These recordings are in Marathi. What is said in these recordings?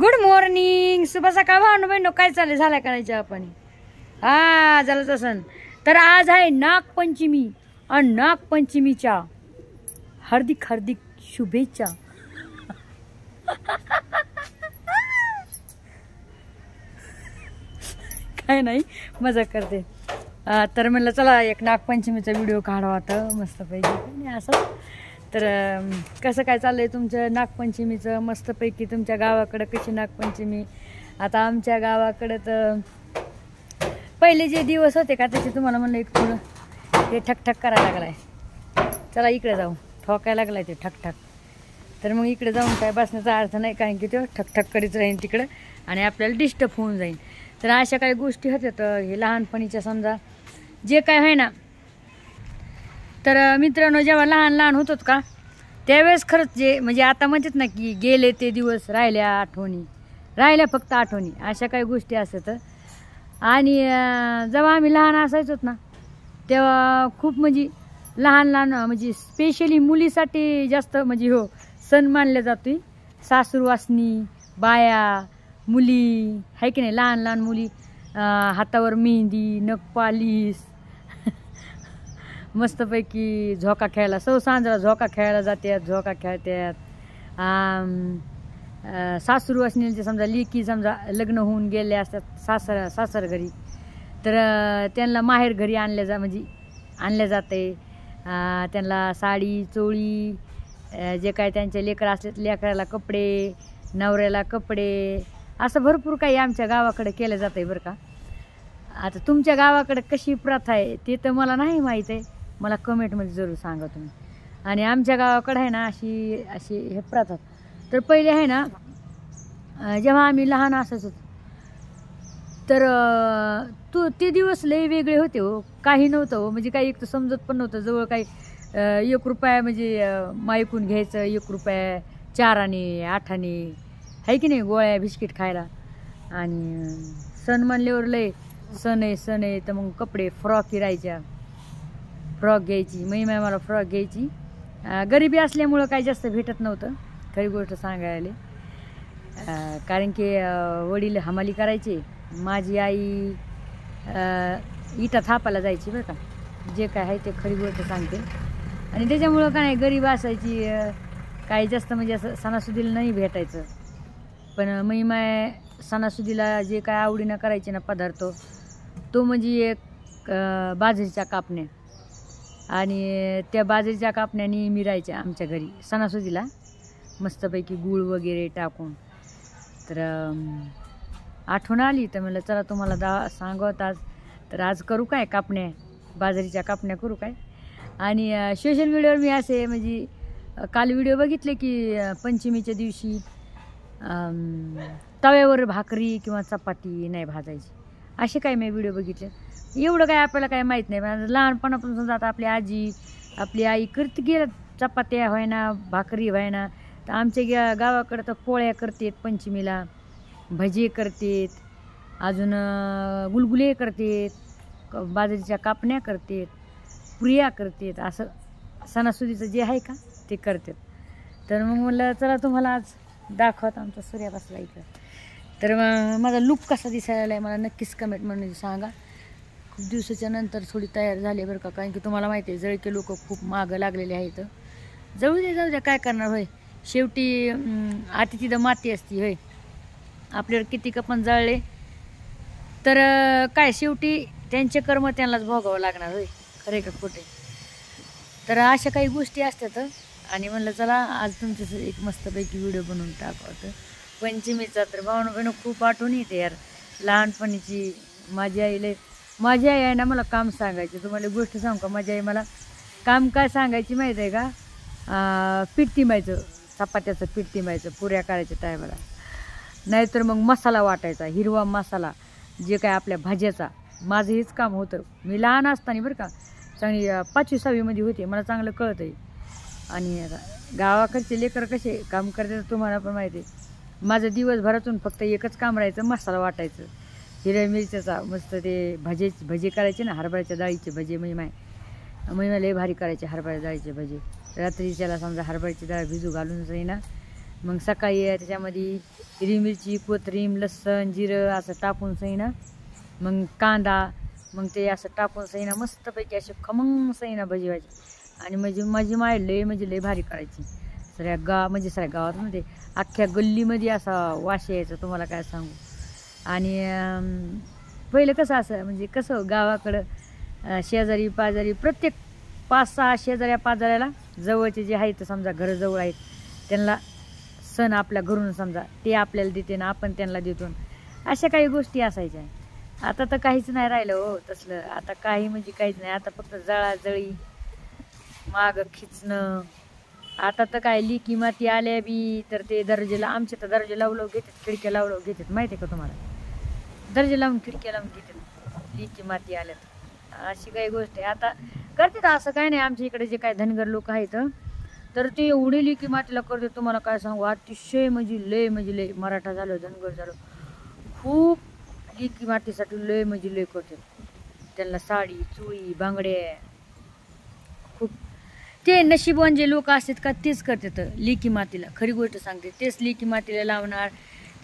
गुड मॉर्निंग, शुभ सकाळ भावनो बहिणो. काय चाललंय? झालं करायचं आपण? हा, झालं तसं. तर आज आहे नागपंचमी आणि नागपंचमीच्या हार्दिक हार्दिक शुभेच्छा. काय नाही, मजा करते. तर म्हणलं चला एक नागपंचमीचा व्हिडिओ काढावा आता मस्तपैकी असं. तर कसं काय चाललंय तुमचं नागपंचमीचं? मस्तपैकी तुमच्या गावाकडं कशी नागपंचमी? आता आमच्या गावाकडं तर पहिले जे दिवस होते का त्याचे तुम्हाला म्हणलं एक थोडं हे ठकठक करायला लागलाय. चला इकडे जाऊ, ठोकायला लागलाय ते ठकठक. तर मग इकडे जाऊन काय बसण्याचा अर्थ नाही, कारण की ते ठकठक करीत राहील तिकडं आणि आपल्याला डिस्टर्ब होऊन जाईल. तर अशा काही गोष्टी होत्या. तर हे लहानपणीच्या समजा जे काय आहे ना, तर मित्रांनो जेव्हा लहान लहान होतो का त्यावेळेस खरंच जे म्हणजे आता म्हणतात ना की गेले ते दिवस राहिल्या आठवणी, राहिल्या फक्त आठवणी, अशा काही गोष्टी असतात. आणि जेव्हा आम्ही लहान असायचोत ना तेव्हा खूप म्हणजे लहान लहान म्हणजे स्पेशली मुलीसाठी जास्त म्हणजे हो सण मानला जातोय. सासूरवासनी बाया मुली आहे की नाही, लहान लहान मुली हातावर मेहंदी, नखपालीस, मस्तपैकी झोका खेळायला सांजरा झोका खेळायला जातात, झोका खेळतात. सासूरवासनीचे समजा लेकी समजा लग्न होऊन गेले असतात सासर घरी, तर त्यांना माहेर घरी म्हणजे आणल्या जाते. त्यांना साडी चोळी जे काय त्यांचे लेकरं असतात लेकराला कपडे, नवऱ्याला कपडे, असं भरपूर काही आमच्या गावाकडे केलं जातं आहे बरं का. आता तुमच्या गावाकडे कशी प्रथा आहे ते तर मला नाही माहीत आहे, मला कमेंटमध्ये जरूर सांगा तुम्ही. आणि आमच्या गावाकडे आहे ना अशी अशी हे प्रथा. तर पहिले आहे ना जेव्हा आम्ही लहान असायचो तर ते दिवस लय वेगळे होते हो. काही नव्हतं हो, म्हणजे काही एक तर समजत पण नव्हतं. जवळ काही 1 रुपया म्हणजे मायकून घ्यायचं, 1 रुपया 4 आणे 8 आणे आहे की नाही, गोळ्या बिस्किट खायला. आणि सण म्हणल्यावर लय सण आहे तर मग कपडे फ्रॉक राहायच्या, फ्रॉक घ्यायची. मला फ्रॉक घ्यायची. गरिबी असल्यामुळं काही जास्त भेटत नव्हतं खरी गोष्ट सांगायला, कारण की वडील हमाली करायचे. माझी आई इटा थापायला जायची बरं का, जे काय आहे ते खरी गोष्ट सांगते. आणि त्याच्यामुळं काय गरीब असायची, काही जास्त म्हणजे असं सणासुदीला नाही भेटायचं. पण माय सणासुदीला जे काय आवडीनं करायचे ना पदार्थ, तो म्हणजे एक बाजरीच्या कापण्या. आणि त्या बाजरीच्या कापण्या नेहमी राहायच्या आमच्या घरी सणासुदीला, मस्तपैकी गूळ वगैरे टाकून. तर आठवण आली तर म्हणलं चला तुम्हाला सांगत आज. तर आज करू काय कापण्या, बाजरीच्या कापण्या करू काय. आणि सोशल मीडियावर मी असे म्हणजे काल व्हिडिओ बघितले की पंचमीच्या दिवशी तव्यावर भाकरी किंवा चपाती नाही भाजायची, असे काय मी व्हिडिओ बघितले. एवढं काय आपल्याला काय माहीत नाही. पण लहानपणापासून समजा आता आपली आजी आपली आई करत गेलं, चपात्या व्हायना भाकरी व्हायना. तर आमच्या गावाकडं तर पोळ्या करतात पंचमीला, भजे करतात, अजून गुलगुले करतात, बाजरीच्या कापण्या करतात, पुऱ्या करतात, असं सणासुदीचं जे आहे का ते करतात. तर मग म्हणलं चला तुम्हाला आज दाखवत आमचा सूर्या बसला इथं. तर मग माझा लुक कसा दिसायला आहे मला नक्कीच कमेंट म्हणून सांगा. खूप दिवसाच्या नंतर थोडी तयार झाली बरं का, कारण की तुम्हाला माहिती आहे जळके लोक खूप मागं लागलेले आहेत. जाऊ द्या काय करणार होय, शेवटी आती तिथं माती असती होय. आपल्यावर किती पण जळले तर काय शेवटी त्यांचे कर्म त्यांनाच भोगावं लागणार होय, खरे का खोटे. तर अशा काही गोष्टी असतात. आणि म्हणलं चला आज तुमचं एक मस्तपैकी व्हिडिओ बनवून टाकवतं पंचमीचा. तर भावना खूप आठवण येते यार लहानपणीची. माझी आई आहे ना मला काम सांगायची. तुम्हाला गोष्ट सांगू का, माझी आई मला काम काय सांगायची माहीत आहे का, पीठ तिंबायचं, चपात्याचं पीठ तिंबायचं पुऱ्या करायच्या टायमाला. नाहीतर मग मसाला वाटायचा, हिरवा मसाला जे काय आपल्या भाज्याचा. माझं हेच काम होतं. मी लहान असताना बरं का, चांगली 5वी 6वी मध्ये होते, मला चांगलं कळतं आहे. आणि गावाकडचे लेकर कसे काम करतात तुम्हाला पण माहिती आहे. माझं दिवसभरातून फक्त एकच काम राहायचं, मसाला वाटायचं हिरव्या मिरच्याचा. मस्त ते भजे करायचे ना, हरभऱ्याच्या डाळीचे भजे. लय भारी करायचे हरभऱ्याच्या डाळीचे भजे. रात्री त्याला समजा हरभऱ्याची डाळ भिजू घालून जाईना मग सकाळी त्याच्यामध्ये हिरवी मिरची, कोथिंबीर, लसूण, जिरं असं टाकून सही ना, मग कांदा, मग ते असं टाकून सही ना मस्तपैकी असे खमंग सही ना भजी व्हायची. आणि म्हणजे माझी माय लय म्हणजे लय भारी करायची. म्हणजे सगळ्या गावात म्हणजे अख्ख्या गल्लीमध्ये असा वास यायचा तुम्हाला काय सांगू. आणि पहिलं कसं असं म्हणजे कसं गावाकडं शेजारी पाजारी प्रत्येक 5-6 शेजाऱ्या पाजाऱ्याला जवळचे जे आहेत समजा घरं जवळ आहेत त्यांना सण आपल्या घरून समजा ते आपल्याला देते ना आपण त्यांना देतो, अशा काही गोष्टी असायच्या. आता तर काहीच नाही राहिलं हो तसलं. आता काही म्हणजे काहीच नाही. आता फक्त जळाजळी, माग खिचणं. आता तर काय लिकी माती आल्या बी तर ते दर्जेला, आमचे तर दर्जे लावलं घेतात, खिडक्या लावलं घेतात, माहिती आहे का तुम्हाला. दर्जे लावून खिडक्या लावून घेतात लिकी माती आल्यात. अशी काही गोष्ट आहे. आता करतात असं काय नाही. आमच्या इकडे जे काय धनगर लोक आहेत तर ते एवढे लिकी मातीला करतात तुम्हाला काय सांगू. अतिशय म्हणजे लय मराठा झालं धनगर झालं खूप लिकी मातीसाठी लय म्हणजे लय करतात. त्यांना साडी चुळी बांगड्या खूप. ते नशीबवान जे लोक असतात का तेच करतात लिकी मातीला. खरी गोष्ट सांगते, तेच लिकी मातीला लावणार.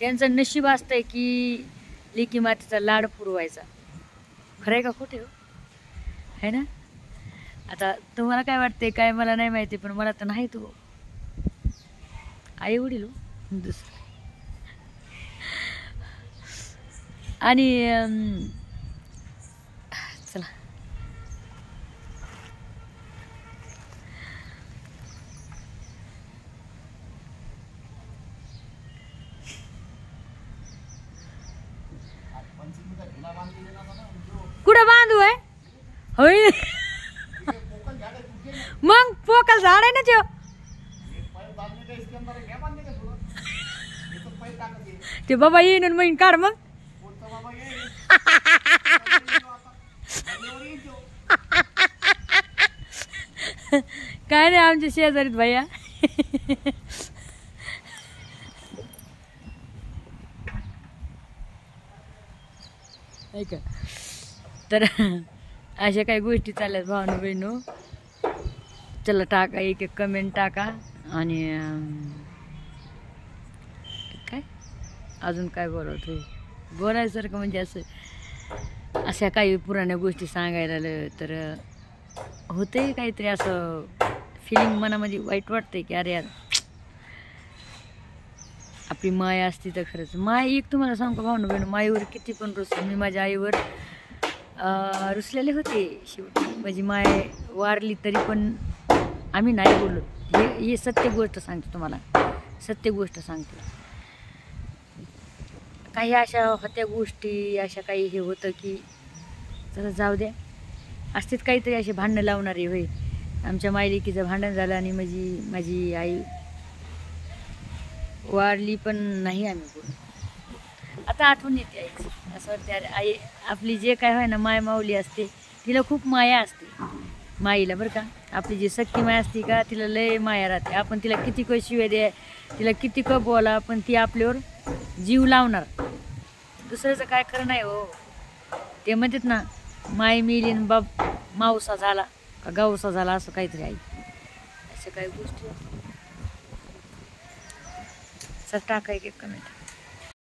त्यांचं नशीब असतंय की लिकी मातीचा लाड पुरवायचा. खरं आहे का खोटे हो, है ना. आता तुम्हाला काय वाटतंय काय मला नाही माहिती, पण मला तर नाही तो आई वडील हो दुसरं. आणि चला कुठं बांधू आहे होय. मग पोकल झाड आहे ना त्यो. ते बाबा येईन मग काढ मग. काय नाही आमच्या शेजारीत भैया. ऐका तर अशा काही गोष्टी चालल्यात भावना बहिणो. चला टाका एक कमेंट टाका. आणि काय अजून काय बोलायसारखं म्हणजे असं अशा काही पुराण्या गोष्टी सांगायला आलं तर होते काहीतरी असं फिलिंग मनामध्ये वाईट वाटतंय की अरे यार आपली माय असती तर. खरंच माय एक तुम्हाला सांगू भावना बहिण, माईवर किती पण रुसले. मी माझ्या आईवर रुसलेले होते. शेवटी माझी माय वारली तरी पण आम्ही नाही बोललो. हे सत्य गोष्ट सांगते तुम्हाला, सत्य गोष्ट सांगते. काही अशा होत्या गोष्टी, अशा काही हे होतं की चला जाऊ द्या. असतेच काहीतरी असे भांडणं लावणारे होय. आमच्या मायलेकीचं भांडण झालं आणि माझी आई वारली पण नाही आम्ही बोललो. आता आठवण येते आईची. असं वाटतं अरे आई आपली जे काय होय ना माय माऊली असते तिला खूप माया असते माईला बरं का. आपली जी सख्खी माय असते का तिला लय माया राहते. आपण तिला किती क शिव्या द्या, तिला किती क बोला, पण ती आपल्यावर जीव लावणार. दुसऱ्याचं काय खरं नाही हो. ते म्हणतात ना माय मिली बाप मावसा झाला का गावसा झाला, असं काहीतरी आई. असं काही गोष्टी सर टाका एक कमेंट.